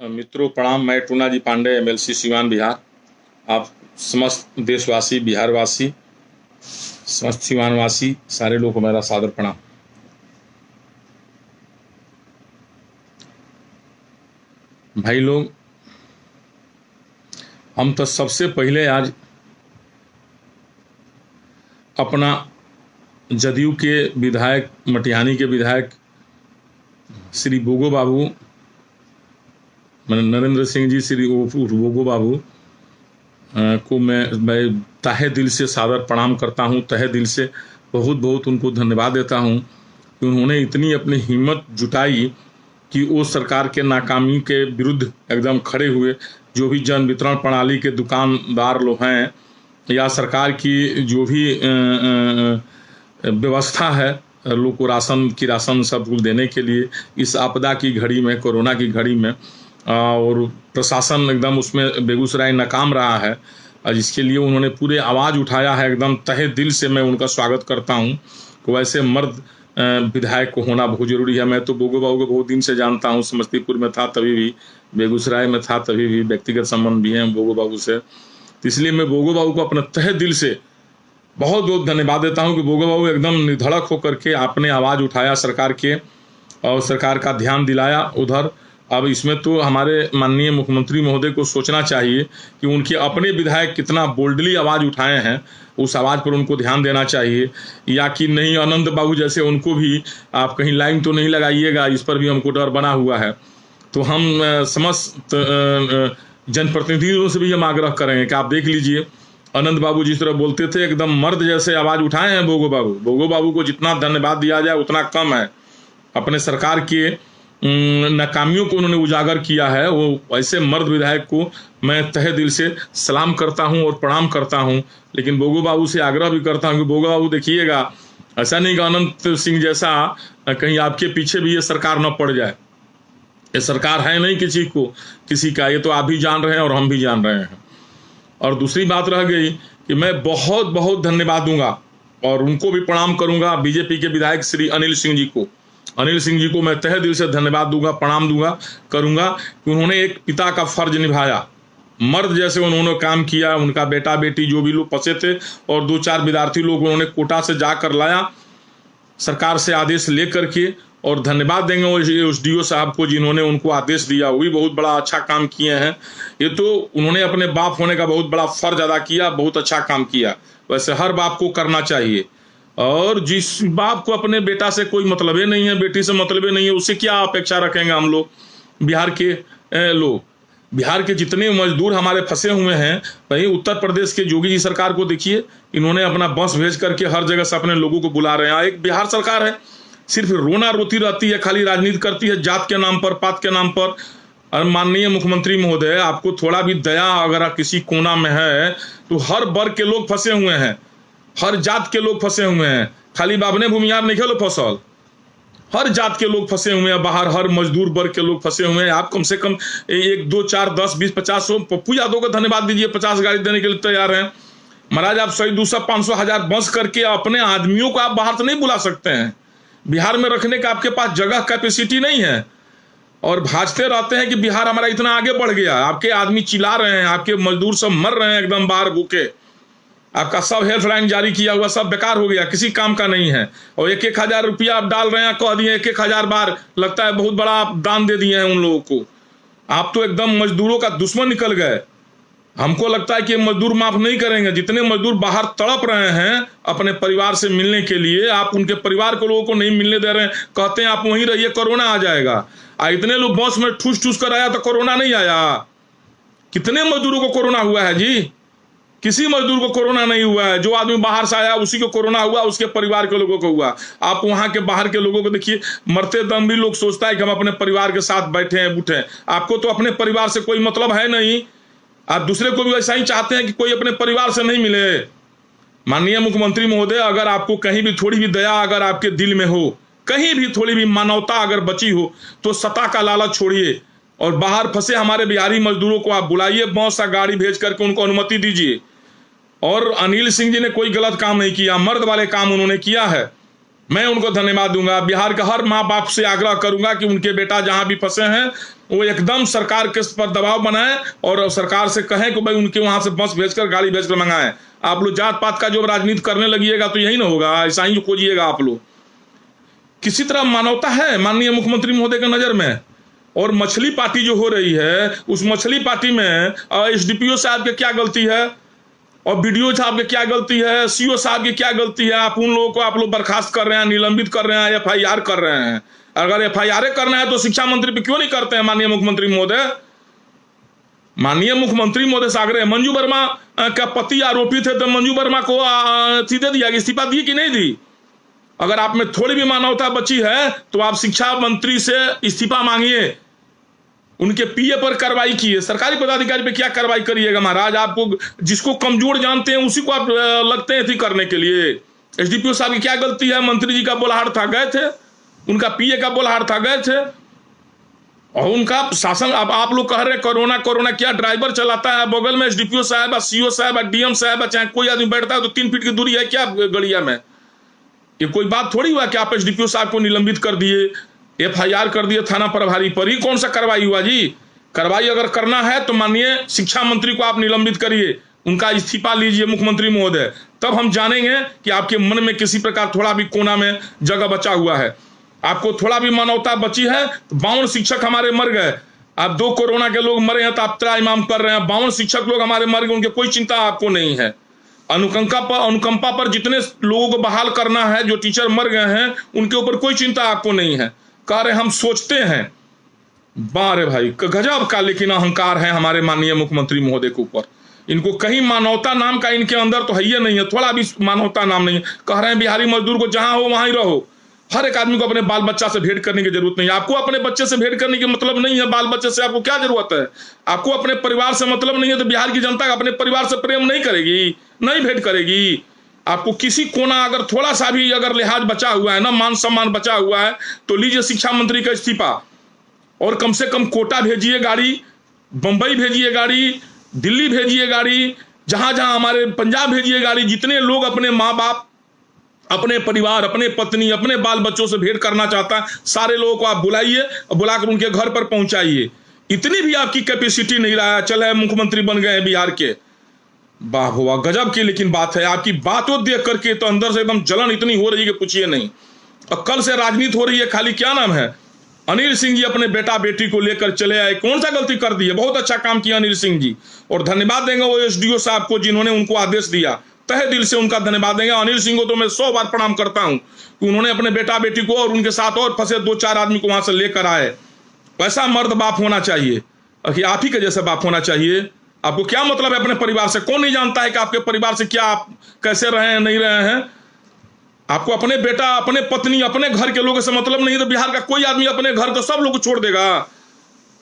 मित्रों प्रणाम। मैं टूना जी पांडे, एमएलसी सिवान बिहार। आप समस्त देशवासी, बिहारवासी, समस्त सिवानवासी सारे लोगों को मेरा सादर प्रणाम। भाई लोग, हम तो सबसे पहले आज अपना जदयू के विधायक, मटिहानी के विधायक श्री बोगो बाबू, नरेंद्र सिंह जी, श्री बोगो बाबू को मैं तहे दिल से सादर प्रणाम करता हूं। तहे दिल से बहुत बहुत उनको धन्यवाद देता हूं कि उन्होंने इतनी अपनी हिम्मत जुटाई कि वो सरकार के नाकामी के विरुद्ध एकदम खड़े हुए। जो भी जन वितरण प्रणाली के दुकानदार लोग हैं या सरकार की जो भी व्यवस्था है लोग को राशन सब कुछ देने के लिए इस आपदा की घड़ी में, कोरोना की घड़ी में, और प्रशासन एकदम उसमें बेगूसराय नाकाम रहा है और जिसके लिए उन्होंने पूरे आवाज़ उठाया है। एकदम तहे दिल से मैं उनका स्वागत करता हूं। तो वैसे मर्द विधायक को होना बहुत ज़रूरी है। मैं तो बोगो बाबू को बहुत दिन से जानता हूं, समस्तीपुर में था तभी भी, बेगूसराय में था तभी भी, व्यक्तिगत संबंध भी हैं बोगो बाबू से। तो इसलिए मैं बोगो बाबू को अपने तहे दिल से बहुत बहुत धन्यवाद देता हूं कि बोगो बाबू एकदम निर्धड़क होकर के आपने आवाज़ उठाया सरकार के और सरकार का ध्यान दिलाया उधर। अब इसमें तो हमारे माननीय मुख्यमंत्री महोदय को सोचना चाहिए कि उनके अपने विधायक कितना बोल्डली आवाज़ उठाए हैं, उस आवाज़ पर उनको ध्यान देना चाहिए। या कि नहीं आनंद बाबू जैसे उनको भी आप कहीं लाइन तो नहीं लगाइएगा, इस पर भी हमको डर बना हुआ है। तो हम समस्त जनप्रतिनिधियों से भी हम आग्रह करेंगे कि आप देख लीजिए, आनंद बाबू जिस तरह बोलते थे एकदम मर्द जैसे आवाज़ उठाए हैं बोगो बाबू। बोगो बाबू को जितना धन्यवाद दिया जाए उतना कम है। अपने सरकार के नाकामियों को उन्होंने उजागर किया है। वो ऐसे मर्द विधायक को मैं तहे दिल से सलाम करता हूं और प्रणाम करता हूं। लेकिन बोगो बाबू से आग्रह भी करता हूं कि बोगो बाबू देखिएगा, ऐसा नहीं कि अनंत सिंह जैसा कहीं आपके पीछे भी ये सरकार न पड़ जाए। ये सरकार है नहीं किसी का, ये तो आप भी जान रहे हैं और हम भी जान रहे हैं। और दूसरी बात रह गई कि मैं बहुत बहुत धन्यवाद दूंगा और उनको भी प्रणाम करूंगा, बीजेपी के विधायक श्री अनिल सिंह जी को। अनिल सिंह जी को मैं तहे दिल से धन्यवाद दूंगा, प्रणाम करूंगा कि उन्होंने एक पिता का फर्ज निभाया। मर्द जैसे उन्होंने काम किया। उनका बेटा बेटी जो भी लोग फंसे थे और 2-4 विद्यार्थी लोग उन्होंने कोटा से जाकर लाया, सरकार से आदेश लेकर के। और धन्यवाद देंगे उस डीओ साहब को जिन्होंने उनको आदेश दिया, वो भी बहुत बड़ा अच्छा काम किए हैं। ये तो उन्होंने अपने बाप होने का बहुत बड़ा फर्ज अदा किया, बहुत अच्छा काम किया। वैसे हर बाप को करना चाहिए। और जिस बाप को अपने बेटा से कोई मतलब ही नहीं है, बेटी से मतलब ही नहीं है, उससे क्या अपेक्षा रखेंगे हम लोग। बिहार के लोग, बिहार के जितने मजदूर हमारे फंसे हुए हैं, वहीं उत्तर प्रदेश के योगी जी सरकार को देखिए, इन्होंने अपना बस भेज करके हर जगह से अपने लोगों को बुला रहे हैं। एक बिहार सरकार है सिर्फ रोना रोती रहती है, खाली राजनीति करती है जात के नाम पर, पात के नाम पर। और माननीय मुख्यमंत्री महोदय, आपको थोड़ा भी दया अगर किसी कोना में है तो हर वर्ग के लोग फंसे हुए हैं, हर जात के लोग फंसे हुए हैं। खाली बाबने भूमियार नहीं खेलो फसल, हर जात के लोग फंसे हुए हैं बाहर, हर मजदूर वर्ग के लोग फंसे हुए हैं। आप कम से कम 1, 2, 4, 10, 20, 50, 100 पप्पू यादव को धन्यवाद दीजिए, 50 गाड़ी देने के लिए तैयार हैं। महाराज आप 100, 200, 500, 1000 बस करके अपने आदमियों को आप बाहर से नहीं बुला सकते हैं। बिहार में रखने का आपके पास जगह कैपेसिटी नहीं है और भाजते रहते हैं कि बिहार हमारा इतना आगे बढ़ गया। आपके आदमी चिल्ला रहे हैं, आपके मजदूर सब मर रहे हैं एकदम बाहर भूखे। आपका सब हेल्पलाइन जारी किया हुआ सब बेकार हो गया, किसी काम का नहीं है। और 1-1 हजार रुपया आप डाल रहे हैं, कह दिए 1-1 हजार बार, लगता है बहुत बड़ा आप दान दे दिए हैं उन लोगों को। आप तो एकदम मजदूरों का दुश्मन निकल गए। हमको लगता है कि मजदूर माफ नहीं करेंगे। जितने मजदूर बाहर तड़प रहे हैं अपने परिवार से मिलने के लिए, आप उनके परिवार के लोगों को नहीं मिलने दे रहे हैं, कहते हैं आप वहीं रहिए, कोरोना आ जाएगा। इतने लोग बस में ठूस ठूस कर आया तो कोरोना नहीं आया। कितने मजदूरों को कोरोना हुआ है जी? किसी मजदूर को कोरोना नहीं हुआ है। जो आदमी बाहर से आया उसी को कोरोना हुआ, उसके परिवार के लोगों को हुआ। आप वहां के बाहर के लोगों को देखिए, मरते दम भी लोग सोचता है कि हम अपने परिवार के साथ बैठे हैं, उठे। आपको तो अपने परिवार से कोई मतलब है नहीं। आप दूसरे को भी ऐसा ही चाहते हैं कि कोई अपने परिवार से नहीं मिले। माननीय मुख्यमंत्री महोदय, अगर आपको कहीं भी थोड़ी भी दया अगर आपके दिल में हो, कहीं भी थोड़ी भी मानवता अगर बची हो, तो सत्ता का लालच छोड़िए और बाहर फंसे हमारे बिहारी मजदूरों को आप बुलाइए, बहुत सा गाड़ी भेज करके उनको अनुमति दीजिए। और अनिल सिंह जी ने कोई गलत काम नहीं किया, मर्द वाले काम उन्होंने किया है, मैं उनको धन्यवाद दूंगा। बिहार के हर माँ बाप से आग्रह करूंगा कि उनके बेटा जहां भी फंसे हैं वो एकदम सरकार के पर दबाव बनाए और सरकार से कहें कि भाई उनके वहां से बस भेजकर गाड़ी भेजकर मंगाएं। आप लोग जात पात का जो राजनीति करने लगिएगा तो यही ना होगा, ऐसा ही खोजिएगा आप लोग। किसी तरह मानवता है माननीय मुख्यमंत्री महोदय के नजर में? और मछली पार्टी जो हो रही है, उस मछली पार्टी में एसडीपीओ साहब की क्या गलती है और बीडीओ साहब की क्या गलती है, सीओ साहब की क्या गलती है? आप उन लोगों को आप लोग बर्खास्त कर रहे हैं, निलंबित कर रहे हैं, FIR कर रहे हैं। अगर FIR करना है तो शिक्षा मंत्री पे क्यों नहीं करते हैं माननीय मुख्यमंत्री महोदय? माननीय मुख्यमंत्री महोदय से आग्रह, मंजू वर्मा का पति आरोपी थे तो मंजू वर्मा को सीधे दिया, इस्तीफा दी कि नहीं दी? अगर आप में थोड़ी भी मानवता बची है तो आप शिक्षा मंत्री से इस्तीफा मांगिए, उनके PA पर कार्रवाई किए। सरकारी पदाधिकारी पे क्या कार्रवाई करिएगा महाराज? आपको जिसको कमजोर जानते हैं उसी को आप लगते हैं थी करने के लिए। SDPO साहब की क्या गलती है? मंत्री जी का बोलहार था, गए थे, उनका PA का बोलहार था, गए थे, और उनका शासन। अब आप लोग कह रहे कोरोना कोरोना, क्या ड्राइवर चलाता है बगल में SDPO साहब, CO साहब, DM साहब, चाहे कोई आदमी बैठता है तो 3 फीट की दूरी है क्या गड़िया में? ये कोई बात थोड़ी हुआ कि आप SDPO साहब को निलंबित कर दिए, FIR कर दिए थाना प्रभारी पर। ही कौन सा कार्रवाई हुआ जी? कार्रवाई अगर करना है तो माननीय शिक्षा मंत्री को आप निलंबित करिए, उनका इस्तीफा लीजिए मुख्यमंत्री महोदय, तब हम जानेंगे कि आपके मन में किसी प्रकार थोड़ा भी कोना में जगह बचा हुआ है, आपको थोड़ा भी मानवता बची है। 52 शिक्षक हमारे मर गए, आप 2 कोरोना के लोग मरे हैं तो आप त्राइमाम कर रहे हैं। 52 शिक्षक लोग हमारे मर गए, उनके कोई चिंता आपको नहीं है। अनुकंपा पर जितने लोगों को बहाल करना है, जो टीचर मर गए हैं उनके ऊपर कोई चिंता आपको नहीं है। कह रहे हम सोचते हैं। बारे भाई गजब का लेकिन अहंकार है हमारे माननीय मुख्यमंत्री महोदय के ऊपर। इनको कहीं मानवता नाम का इनके अंदर तो है ही नहीं है, थोड़ा भी मानवता नाम नहीं है। कह रहे हैं बिहारी मजदूर को जहां हो वहां ही रहो, हर एक आदमी को अपने बाल बच्चा से भेंट करने की जरूरत नहीं है। आपको अपने बच्चे से भेंट करने की मतलब नहीं है, बाल बच्चे से आपको क्या जरूरत है? आपको अपने परिवार से मतलब नहीं है तो बिहार की जनता अपने परिवार से प्रेम नहीं करेगी, नहीं भेंट करेगी। आपको किसी कोना अगर थोड़ा सा भी अगर लिहाज बचा हुआ है ना, मान सम्मान बचा हुआ है, तो लीजिए शिक्षा मंत्री का इस्तीफा, और कम से कम कोटा भेजिए गाड़ी, बंबई भेजिए गाड़ी, दिल्ली भेजिए गाड़ी, जहां जहां हमारे पंजाब भेजिए गाड़ी। जितने लोग अपने माँ बाप, अपने परिवार, अपने पत्नी, अपने बाल बच्चों से भेंट करना चाहता है, सारे लोगों को आप बुलाइए और बुलाकर उनके घर पर पहुंचाइए। इतनी भी आपकी कैपेसिटी नहीं रहा, चले मुख्यमंत्री बन गए हैं बिहार के, वाह हुआ गजब की लेकिन बात है। आपकी बातों देख करके तो अंदर से एकदम जलन इतनी हो रही है कि पूछिए नहीं। और कल से राजनीति हो रही है, खाली क्या नाम है, अनिल सिंह जी अपने बेटा बेटी को लेकर चले आए। कौन सा गलती कर दी है? बहुत अच्छा काम किया अनिल सिंह जी, और धन्यवाद देंगे वो SDO साहब को जिन्होंने उनको आदेश दिया, तहे दिल से उनका धन्यवाद देंगे। अनिल सिंह को तो मैं 100 बार प्रणाम करता हूं कि उन्होंने अपने बेटा बेटी को और उनके साथ और फंसे 2-4 आदमी को वहां से लेकर आए। ऐसा मर्द बाप होना चाहिए, आप ही के जैसा बाप होना चाहिए। आपको क्या मतलब है अपने परिवार से? कौन नहीं जानता है कि आपके परिवार से क्या, आप कैसे रहे हैं, नहीं रहे हैं? आपको अपने बेटा, अपने पत्नी, अपने घर के लोगों से मतलब नहीं, तो बिहार का कोई आदमी अपने घर को सब लोग को छोड़ देगा।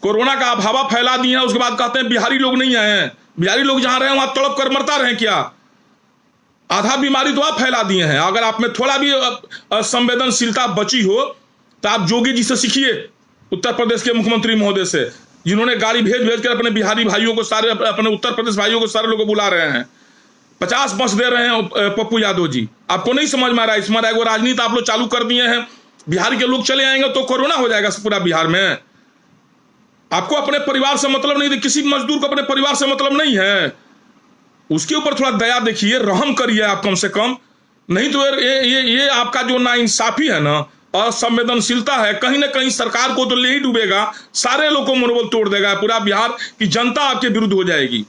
कोरोना का आप हवा फैला दिए हैं, उसके बाद कहते हैं बिहारी लोग नहीं आए हैं। बिहारी लोग जहां रहे वहां तड़प कर मरता रहे क्या? आधा बीमारी तो आप फैला दिए हैं। अगर आप में थोड़ा भी संवेदनशीलता बची हो तो आप जोगी जी से सीखिए, उत्तर प्रदेश के मुख्यमंत्री महोदय से, जिन्होंने गाड़ी भेज भेज कर अपने बिहारी भाइयों को, सारे अपने उत्तर प्रदेश भाइयों को, सारे लोगों को बुला रहे हैं। 50 बस दे रहे हैं पप्पू यादव जी। आपको नहीं समझ में आ रहा है? इसमें वो राजनीति आप लोग चालू कर दिए हैं। बिहार के लोग चले आएंगे तो कोरोना हो जाएगा पूरा बिहार में। आपको अपने परिवार से मतलब नहीं, किसी मजदूर को अपने परिवार से मतलब नहीं है। उसके ऊपर थोड़ा दया देखिए, रहम करिए आप कम से कम। नहीं तो ये आपका जो नाइंसाफी है ना, असंवेदनशीलता है, कहीं ना कहीं सरकार को तो ले ही डूबेगा, सारे लोगों को मनोबल तोड़ देगा। पूरा बिहार की जनता आपके विरुद्ध हो जाएगी।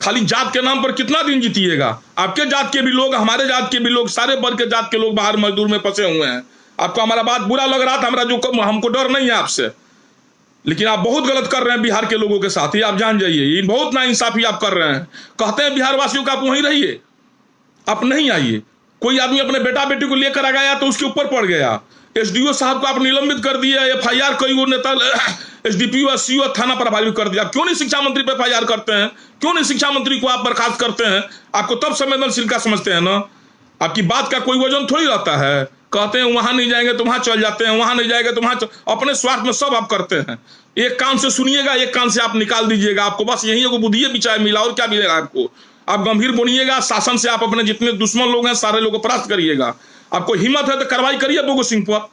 खाली जात के नाम पर कितना दिन जीतिएगा? आपके जात के भी लोग, हमारे जात के भी लोग, सारे वर्ग के जात के लोग बाहर मजदूर में फंसे हुए हैं। आपको हमारा बात बुरा लग रहा था, हमको डर नहीं है आपसे, लेकिन आप बहुत गलत कर रहे हैं बिहार के लोगों के साथ, ये आप जान जाइए। ये बहुत नाइंसाफी आप कर रहे हैं। कहते हैं बिहार वासियों का आप वहीं रहिए, आप नहीं आइए। कोई आदमी अपने बेटा बेटी को लेकर आ गया तो उसके ऊपर पड़ गया। SDO साहब को आप निलंबित कर दिया, FIR कई वो नेता SDPO और CO थाना प्रभारी कर दिया। क्यों नहीं शिक्षा मंत्री पे FIR करते हैं? क्यों नहीं शिक्षा मंत्री को आप बर्खास्त करते हैं? आपको तब संवेदनशील का समझते हैं ना। आपकी बात का कोई वजन थोड़ी रहता है। कहते हैं वहां नहीं जाएंगे तो वहां चल जाते हैं, वहां नहीं जाएंगे तो वहां अपने स्वार्थ में सब आप करते हैं। एक कान से सुनिएगा, एक कान से आप निकाल दीजिएगा। आपको बस यही एगो बुद्धि बिचाए मिला, और क्या मिलेगा आपको? आप गंभीर बनिएगा, शासन से आप अपने जितने दुश्मन लोग हैं सारे लोगों को परास्त करिएगा। आपको हिम्मत है तो कार्रवाई करिए बोगो सिंह पर,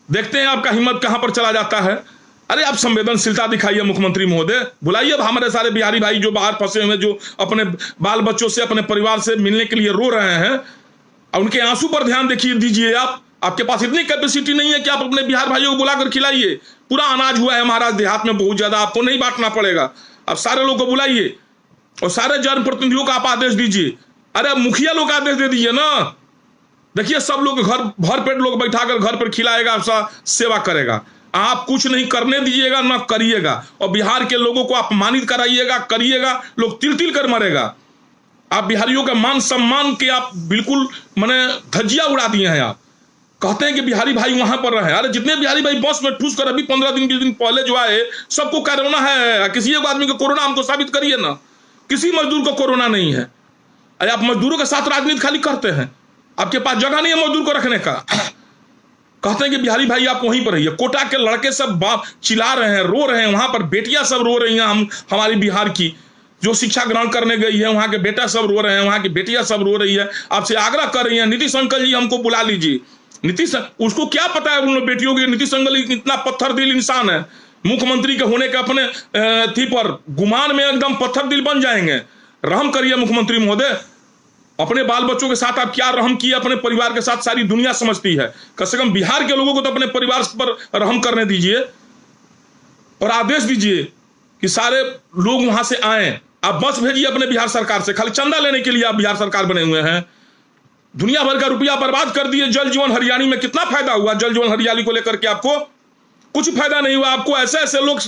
देखते हैं आपका हिम्मत कहां पर चला जाता है। अरे आप संवेदनशीलता दिखाइए मुख्यमंत्री महोदय, बुलाइए अब हमारे सारे बिहारी भाई जो बाहर फंसे हुए, जो अपने बाल बच्चों से, अपने परिवार से मिलने के लिए रो रहे हैं, उनके आंसू पर ध्यान देखिए दीजिए। आपके पास इतनी कैपेसिटी नहीं है कि आप अपने बिहार भाइयों को बुलाकर खिलाइए। पूरा अनाज हुआ है महाराज देहात में बहुत ज्यादा, आपको नहीं बांटना पड़ेगा। आप सारे लोग को बुलाइए और सारे जनप्रतिनिधियों को आप आदेश दीजिए। अरे मुखिया लोग आदेश दे दीजिए ना, देखिए सब लोग घर भर पेट लोग बैठाकर घर पर खिलाएगा, सेवा करेगा। आप कुछ नहीं करने दीजिएगा, ना करिएगा, और बिहार के लोगों को अपमानित कराइएगा, करिएगा, लोग तिल तिल कर मरेगा। आप बिहारियों का मान सम्मान के आप बिल्कुल मैंने धज्जियां उड़ा दिए हैं। आप कहते हैं कि बिहारी भाई वहां पर रहे। अरे जितने बिहारी भाई बस में ठूस कर अभी 15 दिन 20 दिन पहले जो आए, सबको कोरोना है। किसी एक आदमी को कोरोना हमको साबित करिए ना, किसी मजदूर को कोरोना नहीं है। अरे आप मजदूरों के साथ राजनीति खाली करते हैं, आपके पास जगह नहीं है मजदूर को रखने का। कहते हैं कि बिहारी भाई आप वहीं पर रहिए। कोटा के लड़के सब बाप चिल्ला रहे हैं, रो रहे हैं, वहां पर बेटियां सब रो रही हैं, हमारी बिहार की जो शिक्षा ग्रहण करने गई है, वहां के बेटा सब रो रहे हैं, वहां की बेटियां सब रो रही है, आपसे आग्रह कर रही है, नीतीश अंकल जी हमको बुला लीजिए। नीतीश, उसको क्या पता है उन बेटियों की, नीतीश अंकल इतना पत्थर दिल इंसान है, मुख्यमंत्री के होने के अपने थी पर गुमान में एकदम पत्थर दिल बन जाएंगे। रहम करिए मुख्यमंत्री महोदय, अपने बाल बच्चों के साथ आप क्या रहम किए, अपने परिवार के साथ सारी दुनिया समझती है। कम से कम बिहार के लोगों को तो अपने परिवार पर रहम करने दीजिए और आदेश दीजिए कि सारे लोग वहां से आए। आप बस भेजिए अपने बिहार सरकार से, खाली चंदा लेने के लिए आप बिहार सरकार बने हुए हैं। दुनिया भर का रुपया बर्बाद कर दिए। जल जीवन हरियाली में कितना फायदा हुआ? जल जीवन हरियाली को लेकर के आपको कुछ फायदा नहीं हुआ। आपको ऐसे ऐसे लोग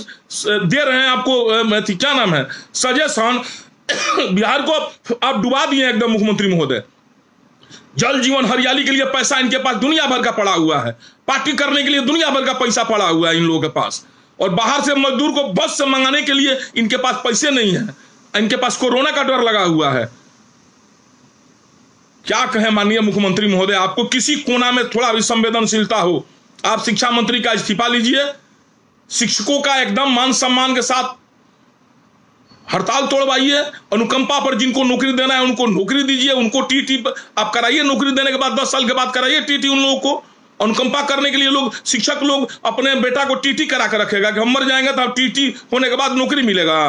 दे रहे हैं, आपको क्या नाम है, सजेशन। बिहार को आप डुबा दिए एकदम मुख्यमंत्री महोदय। जल जीवन हरियाली के लिए पैसा इनके पास दुनिया भर का पड़ा हुआ है, पार्टी करने के लिए दुनिया भर का पैसा पड़ा हुआ है इन लोगों के पास, और बाहर से मजदूर को बस से मंगाने के लिए इनके पास पैसे नहीं है। इनके पास कोरोना का डर लगा हुआ है। क्या कहें माननीय मुख्यमंत्री महोदय, आपको किसी कोना में थोड़ा भी संवेदनशीलता हो, आप शिक्षा मंत्री का इस्तीफा लीजिए। शिक्षकों का एकदम मान सम्मान के साथ हड़ताल तोड़वाइए। अनुकंपा पर जिनको नौकरी देना है उनको नौकरी दीजिए, उनको टीटी आप कराइए। नौकरी देने के बाद 10 साल के बाद कराइए टीटी उन लोगों को। अनुकंपा करने के लिए लोग, शिक्षक लोग अपने बेटा को टीटी करा कर रखेगा कि हम मर जाएंगे तो टीटी होने के बाद नौकरी मिलेगा।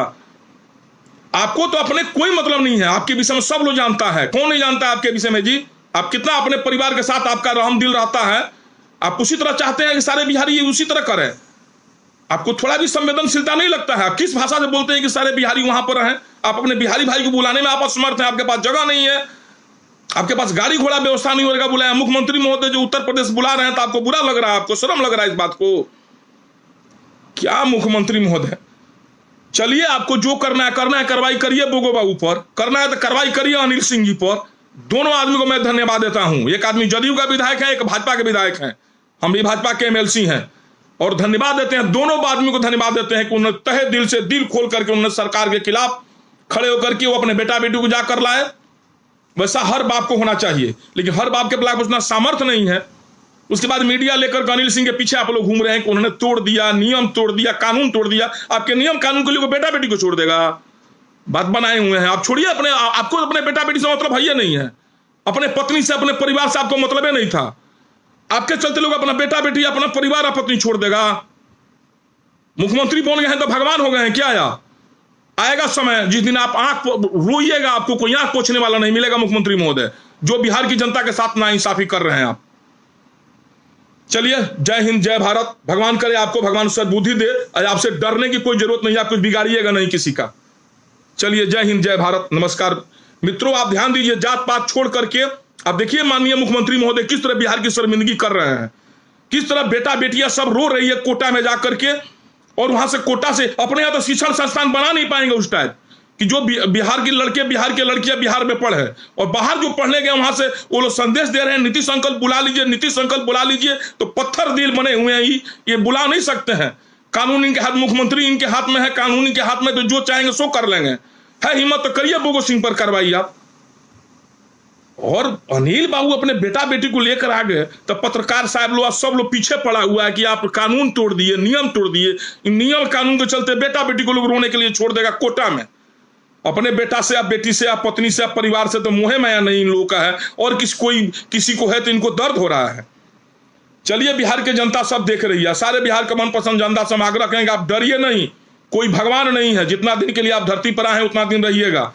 आपको तो अपने कोई मतलब नहीं है, आपके विषय में सब लोग जानता है। कौन नहीं जानता है आपके विषय में जी? आप कितना अपने परिवार के साथ आपका रहम दिल रहता है। आप उसी तरह चाहते हैं कि सारे बिहारी उसी तरह करें। आपको थोड़ा भी संवेदनशीलता नहीं लगता है? आप किस भाषा से बोलते हैं कि सारे बिहारी वहां पर हैं? आप अपने बिहारी भाई को बुलाने में आप असमर्थ हैं, आपके पास जगह नहीं है, आपके पास गाड़ी घोड़ा व्यवस्था नहीं होगा बुलाया। मुख्यमंत्री महोदय जो उत्तर प्रदेश बुला रहे हैं तो आपको बुरा लग रहा है, आपको शर्म लग रहा है इस बात को? क्या मुख्यमंत्री महोदय, चलिए आपको जो करना है कार्रवाई करिए बोगो बाबू पर, करना है तो कार्रवाई करिए अनिल सिंह जी पर। दोनों आदमी को मैं धन्यवाद देता हूं। एक आदमी जदयू का विधायक है, एक भाजपा के विधायक हैं, हम भी भाजपा के एमएलसी हैं, और धन्यवाद देते हैं दोनों आदमी को। धन्यवाद देते हैं कि उन्होंने तहे दिल से, दिल खोल करके उन्होंने सरकार के खिलाफ खड़े होकर के वो अपने बेटा बेटी को जाकर लाए। वैसा हर बाप को होना चाहिए, लेकिन हर बाप के पास उतना सामर्थ्य नहीं है। उसके बाद मीडिया लेकर अनिल सिंह के पीछे आप लोग घूम रहे हैं कि उन्होंने तोड़ दिया, नियम तोड़ दिया, कानून तोड़ दिया। आपके नियम कानून के लिए बेटा बेटी को छोड़ देगा? बात बनाए हुए हैं आप, छोड़िए। अपने आपको अपने बेटा बेटी से मतलब है नहीं है, अपने पत्नी से, अपने परिवार से आपको मतलब ही नहीं था। आपके चलते लोग अपना बेटा बेटी, अपना परिवार, पत्नी छोड़ देगा। मुख्यमंत्री बन गए हैं तो भगवान हो गए हैं क्या? यार आएगा समय जिस दिन आप आंख रोइएगा, आपको कोई आंख पोछने वाला नहीं मिलेगा मुख्यमंत्री महोदय, जो बिहार की जनता के साथ नाइंसाफी कर रहे हैं आप। चलिए, जय हिंद, जय भारत। भगवान करे आपको भगवान सद्बुद्धि दे, आपसे डरने की कोई जरूरत नहीं, आप कुछ बिगाड़िएगा नहीं किसी का। चलिए, जय हिंद, जय भारत, नमस्कार। मित्रों, आप ध्यान दीजिए, जात पात छोड़ करके आप देखिए माननीय मुख्यमंत्री महोदय किस तरह बिहार की शर्मिंदगी कर रहे हैं, किस तरह बेटा बेटियां सब रो रही है कोटा में जाकर के, और वहां से कोटा से अपने यहां तो शिक्षण संस्थान बना नहीं पाएंगे उस टाइप कि जो बिहार के लड़के, बिहार के लड़कियां बिहार में पढ़े, और बाहर जो पढ़ने गए वहां से वो लोग संदेश दे रहे हैं नीतीश अंकल बुला लीजिए, नीतीश अंकल बुला लीजिए। तो पत्थर दिल बने हुए हैं, ये बुला नहीं सकते हैं। कानून इनके हाथ, मुख्यमंत्री इनके हाथ में है, कानून इनके हाथ में, तो जो चाहेंगे सो कर लेंगे। है हिम्मत तो करिए बोगो सिंह पर कार्रवाई आप। और अनिल बाबू अपने बेटा बेटी को लेकर आ गए तो पत्रकार साहब लोग सब लोग पीछे पड़ा हुआ है कि आप कानून तोड़ दिए, नियम तोड़ दिए। इन नियम कानून के चलते बेटा बेटी को लोग रोने के लिए छोड़ देगा कोटा में। अपने बेटा से, आप बेटी से, आप पत्नी से, आप परिवार से तो मोहे माया नहीं इन लोगों का है, और किसी को है तो इनको दर्द हो रहा है। चलिए, बिहार की जनता सब देख रही है, सारे बिहार का मनपसंद जनता से हम आग्रह करेंगे, आप डरिए नहीं, कोई भगवान नहीं है, जितना दिन के लिए आप धरती पर आए हैं उतना दिन रहिएगा।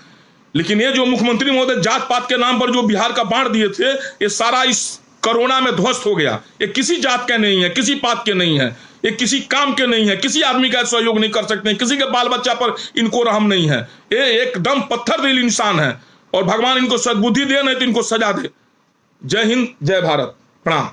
लेकिन ये जो मुख्यमंत्री महोदय जात पात के नाम पर जो बिहार का बांट दिए थे, ये सारा इस कोरोना में ध्वस्त हो गया। ये किसी जात के नहीं है, किसी पात के नहीं है, ये किसी काम के नहीं है, किसी आदमी का सहयोग नहीं कर सकते, किसी के बाल बच्चा पर इनको रहम नहीं है। ये एकदम पत्थर दिल इंसान है और भगवान इनको सद्बुद्धि दे, नहीं तो इनको सजा दे। जय हिंद, जय भारत, प्रणाम।